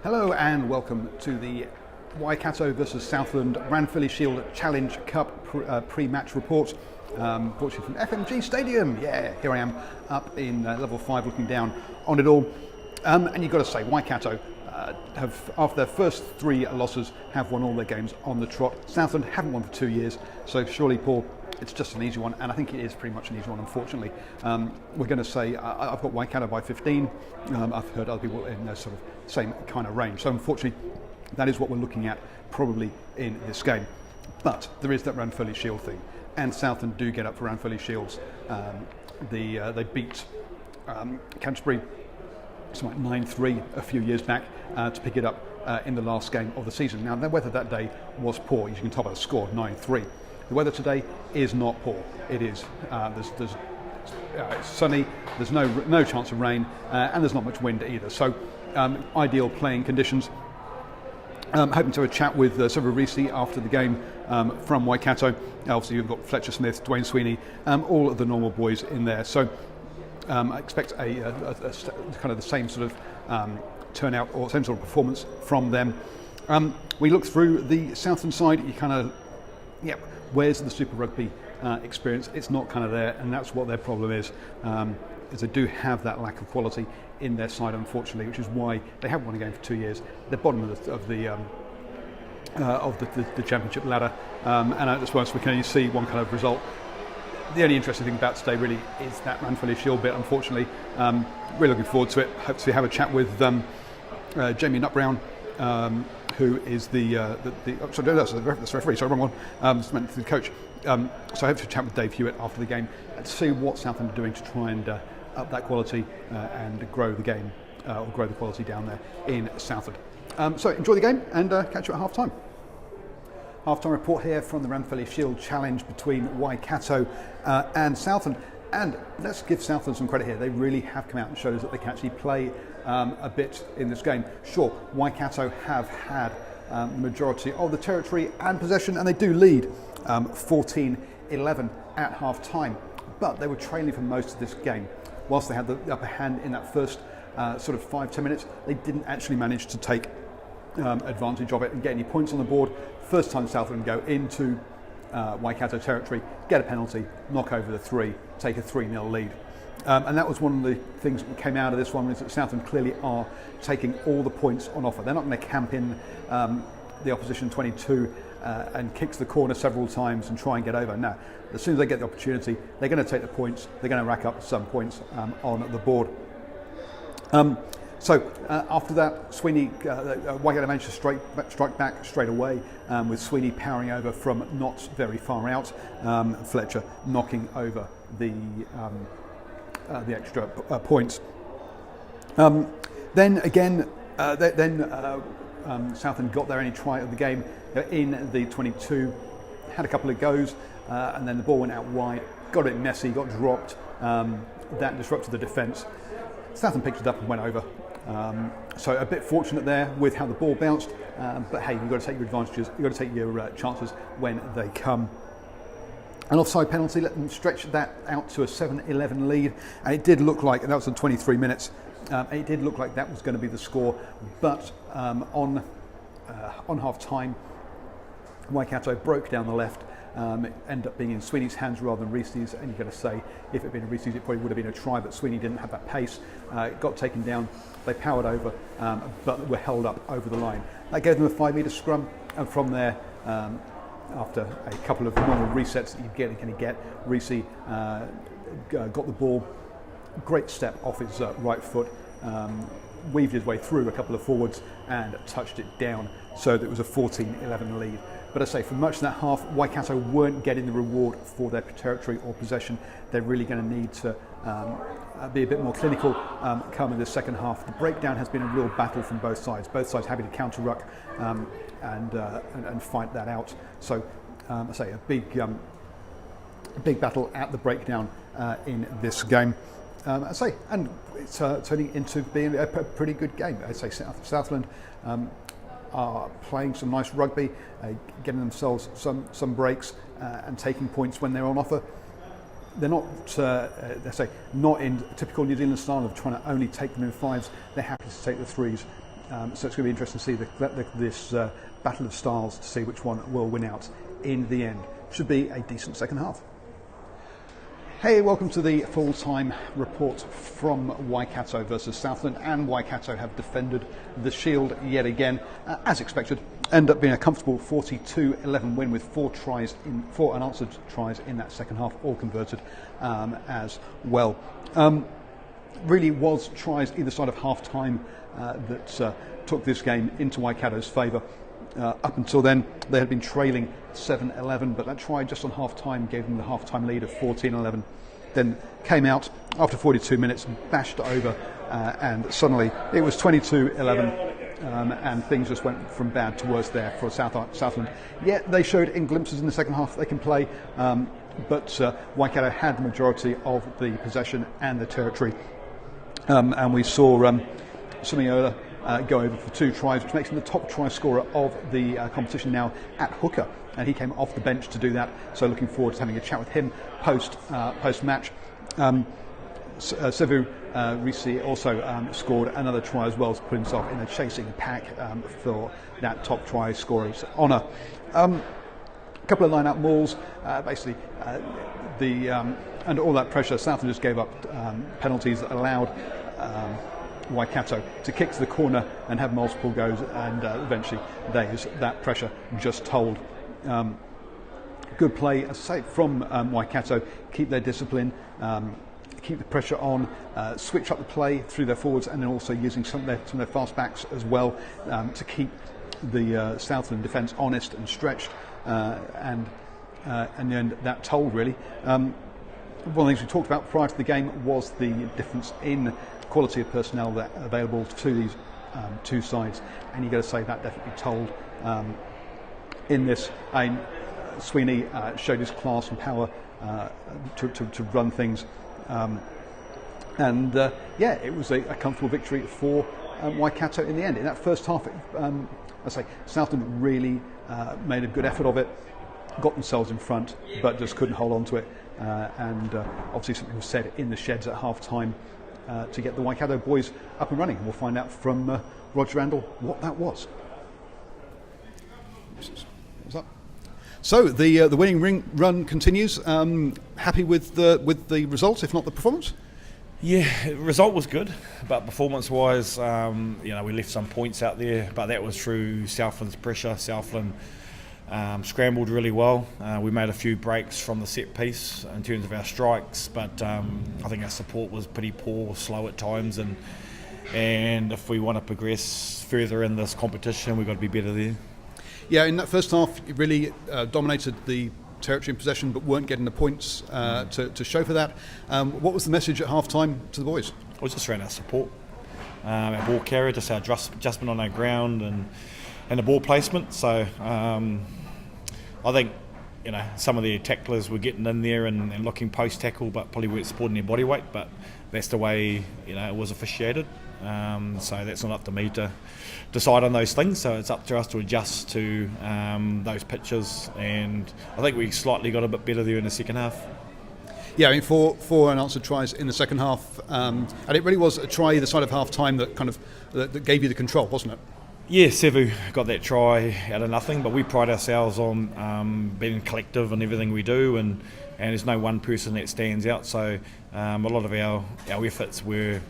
Hello and welcome to the Waikato versus Southland Ranfurly Shield Challenge Cup pre-match report. Brought to you from FMG Stadium. Yeah, here I am up in level 5 looking down on it all. And you've got to say, Waikato have, after their first 3 losses, have won all their games on the trot. Southland haven't won for 2 years, so surely, Paul, it's just an easy one, and I think it is pretty much an easy one, unfortunately. We're going to say I've got Waikato by 15. I've heard other people in the sort of same kind of range. So unfortunately, that is what we're looking at probably in this game. But there is that Ranfurly Shield thing, and Southland do get up for Ranfurly Shields. They beat Canterbury something like 9-3 a few years back to pick it up in the last game of the season. Now, the weather that day was poor. You can tell by the score, 9-3. The weather today is not poor. It is. It's sunny. There's no chance of rain, and there's not much wind either. So, ideal playing conditions. Hoping to have a chat with Silver Reese after the game from Waikato. Obviously, you've got Fletcher Smith, Dwayne Sweeney, all of the normal boys in there. So, I expect a kind of the same sort of turnout or same sort of performance from them. We look through the Southland side. You kind of, where's the Super Rugby experience? It's not kind of there, and that's what their problem is they do have that lack of quality in their side, unfortunately, which is why they haven't won a game for 2 years. They're bottom of the championship ladder, and at this point we can only see one kind of result. The only interesting thing about today really is that Ranfurly Shield bit, unfortunately. Really looking forward to it. Hope to have a chat with Jamie Nutbrown, who is that's the referee, sorry, wrong one, it's meant to the coach. So I hope to chat with Dave Hewett after the game and see what Southland are doing to try and up that quality and grow the game, or grow the quality down there in Southland. So enjoy the game and catch you at half time. Half-time report here from the Ranfurly Shield Challenge between Waikato and Southland. And let's give Southland some credit here. They really have come out and showed us that they can actually play a bit in this game. Sure, Waikato have had the majority of the territory and possession, and they do lead 14-11 at half-time. But they were trailing for most of this game. Whilst they had the upper hand in that first sort of 5-10 minutes, they didn't actually manage to take advantage of it and get any points on the board. First time Southland go into Waikato territory, get a penalty, knock over the 3, take a 3-0 lead. And that was one of the things that came out of this one, is that Southland clearly are taking all the points on offer. They're not going to camp in the opposition 22 and kicks the corner several times and try and get over. No, as soon as they get the opportunity, they're going to take the points, they're going to rack up some points on the board. So after that, Sweeney, Waikato managed to strike back straight away, with Sweeney powering over from not very far out, Fletcher knocking over the extra points. Then again, Southland got their only try of the game in the 22, had a couple of goes, and then the ball went out wide, got it messy, got dropped, that disrupted the defence. Southland picked it up and went over. So a bit fortunate there with how the ball bounced, but hey, you've got to take your advantages, you've got to take your chances when they come. An offside penalty let them stretch that out to a 7-11 lead, and it did look like, and that was in 23 minutes, it did look like that was going to be the score, but on half time, Waikato broke down the left. It ended up being in Sweeney's hands rather than Reese's, and you've got to say, if it had been Reese's, it probably would have been a try, but Sweeney didn't have that pace. It got taken down, they powered over, but were held up over the line. That gave them a 5-metre scrum, and from there, after a couple of normal resets that you're going to get, Reese got the ball, great step off his right foot, weaved his way through a couple of forwards and touched it down, so that it was a 14-11 lead. But I say, for much of that half, Waikato weren't getting the reward for their territory or possession. They're really going to need to be a bit more clinical come in the second half. The breakdown has been a real battle from both sides. Both sides having to counter-ruck and fight that out. So, I say, a big battle at the breakdown in this game. I say, and it's turning into being a pretty good game. I say Southland are playing some nice rugby, getting themselves some breaks and taking points when they're on offer. They're not, not in typical New Zealand style of trying to only take them in 5s. They're happy to take the 3s So it's going to be interesting to see this battle of styles, to see which one will win out in the end. Should be a decent second half. Hey, welcome to the full-time report from Waikato versus Southland, and Waikato have defended the Shield yet again, as expected. End up being a comfortable 42-11 win with four unanswered tries in that second half, all converted as well. Really was tries either side of half-time that took this game into Waikato's favour. Up until then, they had been trailing 7-11, but that try just on half-time gave them the half-time lead of 14-11. Then came out after 42 minutes, bashed over, and suddenly it was 22-11, and things just went from bad to worse there for Southland. Yet they showed in glimpses in the second half they can play, but Waikato had the majority of the possession and the territory, and we saw Suniola go over for 2 tries, which makes him the top try scorer of the competition now at hooker, and he came off the bench to do that, so looking forward to having a chat with him post match. Sevu Risi also scored another try as well to put himself in a chasing pack for that top try scorer's honour. A couple of line-out mauls, basically under all that pressure, Southland just gave up penalties that allowed Waikato to kick to the corner and have multiple goes, and eventually that pressure just told. Good play, as I say, from Waikato. Keep their discipline, keep the pressure on, switch up the play through their forwards, and then also using some of their fast backs as well to keep the Southland defence honest and stretched, and then that told really. One of the things we talked about prior to the game was the difference in quality of personnel that are available to these two sides, and you've got to say that definitely told in this. Sweeney showed his class and power to run things, and it was a comfortable victory for Waikato in the end. In that first half, I say Southland really made a good effort of it, got themselves in front, but just couldn't hold on to it, and obviously something was said in the sheds at half time to get the Waikato boys up and running. We'll find out from Roger Randle what that was. What's up? So the winning run continues. Happy with the results, if not the performance? Yeah, the result was good, but performance-wise, we left some points out there, but that was through Southland's pressure. Southland scrambled really well. We made a few breaks from the set piece in terms of our strikes, but I think our support was pretty poor, slow at times, and if we want to progress further in this competition, we've got to be better there. Yeah, in that first half, you really dominated the territory and possession, but weren't getting the points to show for that. What was the message at half-time to the boys? It was just around our support, our ball carrier, just our adjustment on our ground and the ball placement. So I think some of the tacklers were getting in there and looking post-tackle, but probably weren't supporting their body weight. But that's the way it was officiated. So that's not up to me to decide on those things. So it's up to us to adjust to those pitches, and I think we slightly got a bit better there in the second half. Yeah, I mean, four unanswered tries in the second half, and it really was a try either side of half time that kind of that gave you the control, wasn't it? Yeah, Sevu got that try out of nothing, but we pride ourselves on being collective in everything we do, and there's no one person that stands out. So a lot of our efforts were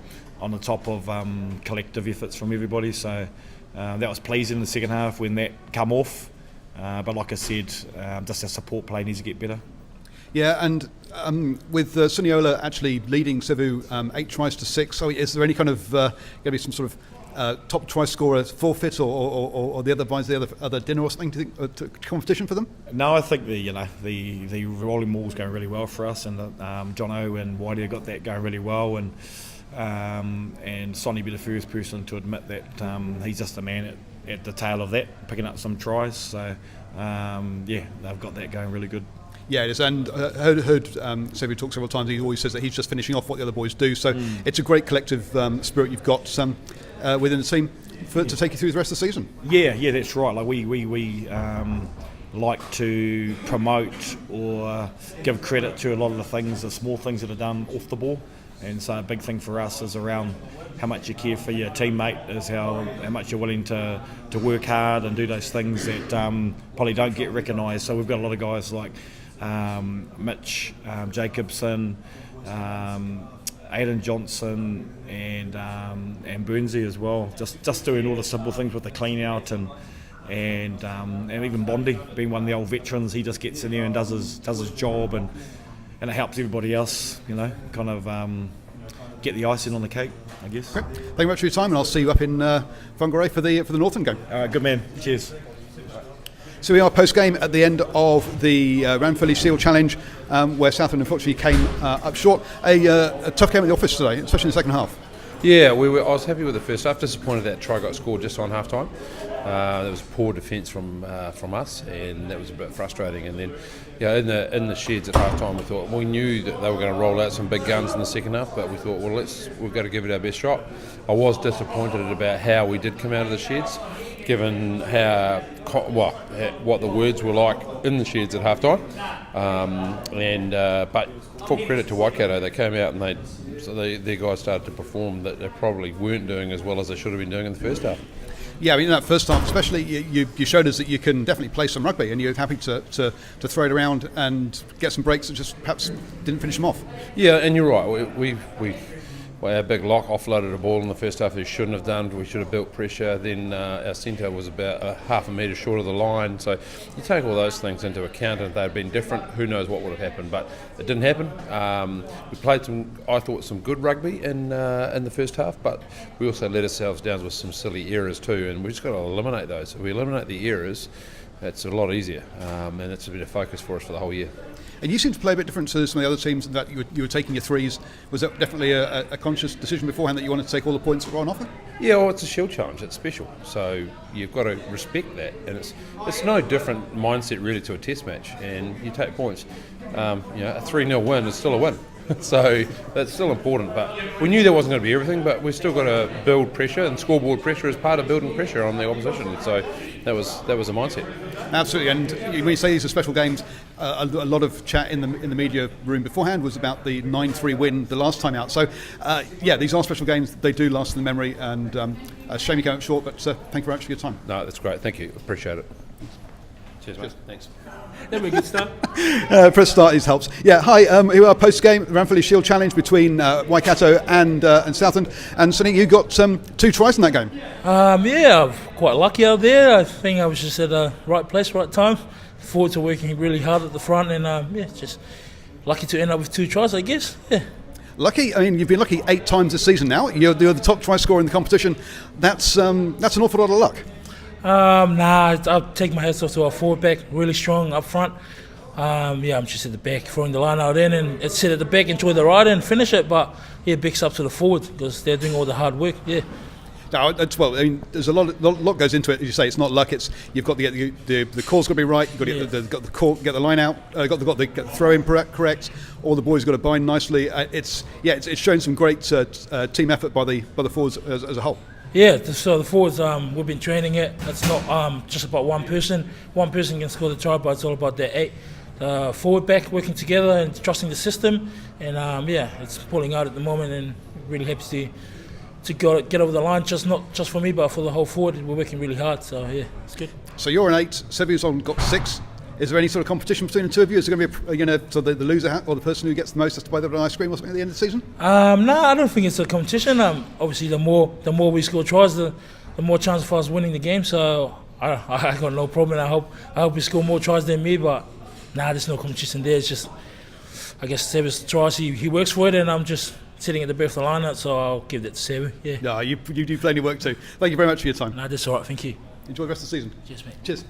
on the top of collective efforts from everybody. So that was pleasing in the second half when that come off. But like I said, just our support play needs to get better. Yeah, and with Suniola actually leading Sevu 8 tries to 6, so is there any kind of going to be some sort of top try scorer forfeit or the other dinner or something to competition for them? No, I think the rolling maul's going really well for us, and Jono and Whitey got that going really well, and Sonny be the first person to admit that he's just a man at the tail of that, picking up some tries. So they've got that going really good. Yeah, it is, and heard Sevu talk several times. He always says that he's just finishing off what the other boys do. So it's a great collective spirit you've got within the team to take you through the rest of the season. Yeah, that's right. Like we like to promote or give credit to a lot of the things, the small things that are done off the ball. And so a big thing for us is around how much you care for your teammate, is how much you're willing to work hard and do those things that probably don't get recognised. So we've got a lot of guys like Mitch Jacobson, Aidan Johnson, and Burnsy as well. Just doing all the simple things with the clean out and even Bondi being one of the old veterans. He just gets in there and does his job, and it helps everybody else, kind of get the icing on the cake, I guess. Great. Thank you very much for your time, and I'll see you up in Whangarei for the Northern game. All right, good man. Cheers. So we are post-game at the end of the Ranfurly Shield Challenge, where Southland unfortunately came up short. A tough game at the office today, especially in the second half. Yeah, I was happy with the first half. Disappointed that try got scored just on half time. There was poor defence from us, and that was a bit frustrating. And then, in the sheds at half time, we knew that they were going to roll out some big guns in the second half, but we thought, we've got to give it our best shot. I was disappointed about how we did come out of the sheds, given what the words were like in the sheds at half time. But full credit to Waikato, they came out and their guys started to perform that they probably weren't doing as well as they should have been doing in the first half. Yeah, I mean, in that first half especially, you showed us that you can definitely play some rugby, and you're happy to throw it around and get some breaks that just perhaps didn't finish them off. Yeah, and you're right. We our big lock offloaded a ball in the first half we shouldn't have done. We should have built pressure. Then our centre was about half a metre short of the line. So you take all those things into account, and if they'd been different, who knows what would have happened. But it didn't happen. We played some good rugby in the first half, but we also let ourselves down with some silly errors too, and we just got to eliminate those. If we eliminate the errors, it's a lot easier, and it's a bit of focus for us for the whole year. And you seem to play a bit different to some of the other teams in that you were taking your threes. Was that definitely a conscious decision beforehand that you wanted to take all the points that were on offer? Yeah, well, it's a Shield challenge. It's special, so you've got to respect that. And it's no different mindset really to a Test match. And you take points. A 3-0 win is still a win. So that's still important. But we knew there wasn't going to be everything, but we've still got to build pressure, and scoreboard pressure is part of building pressure on the opposition. So that was a mindset. Absolutely. And when you say these are special games, a lot of chat in the media room beforehand was about the 9-3 win the last time out. So these are special games. They do last in the memory, and a shame you came up short. But thank you very much for your time. No, that's great. Thank you. Appreciate it. Cheers, mate. Thanks. That'd be a good start. Press start is helps. Yeah, hi. Here are post-game Ranfurly Shield Challenge between Waikato and Southland. And Sonny, you got 2 tries in that game. I'm quite lucky out there. I think I was just at the right place, right time. Forwards are working really hard at the front, and just lucky to end up with 2 tries, I guess. Yeah. Lucky? I mean, you've been lucky 8 times this season now. You're the top try scorer in the competition. That's an awful lot of luck. I'll take my hats off to our forward back, really strong up front. I'm just at the back, throwing the line out in, and it's sit at the back, enjoy the ride and finish it. But bigs up to the forwards because they're doing all the hard work. Yeah. No, there's a lot goes into it. As you say, it's not luck. It's you've got to get the call's got to be right. You've got to get the call, get the line out. Got the throw in correct. All the boys got to bind nicely. It's shown some great team effort by the forwards as a whole. Yeah, so the forwards, we've been training it. It's not just about one person. One person can score the try, but it's all about the 8 forward back working together and trusting the system. And it's pulling out at the moment, and really happy to get over the line. Not just for me, but for the whole forward. We're working really hard, so it's good. So you're an 8. Sevu's got 6. Is there any sort of competition between the two of you? Is there going to be so the loser or the person who gets the most has to buy the ice cream or something at the end of the season? No, I don't think it's a competition. Obviously, the more we score tries, the more chance for us winning the game. So I got no problem. I hope we score more tries than me. But there's no competition there. It's just I guess Sevu's tries. He works for it, and I'm just sitting at the back of the lineup. So I'll give that to Sevu. Yeah. No, you do plenty of work too. Thank you very much for your time. No, that's all right. Thank you. Enjoy the rest of the season. Cheers, mate. Cheers.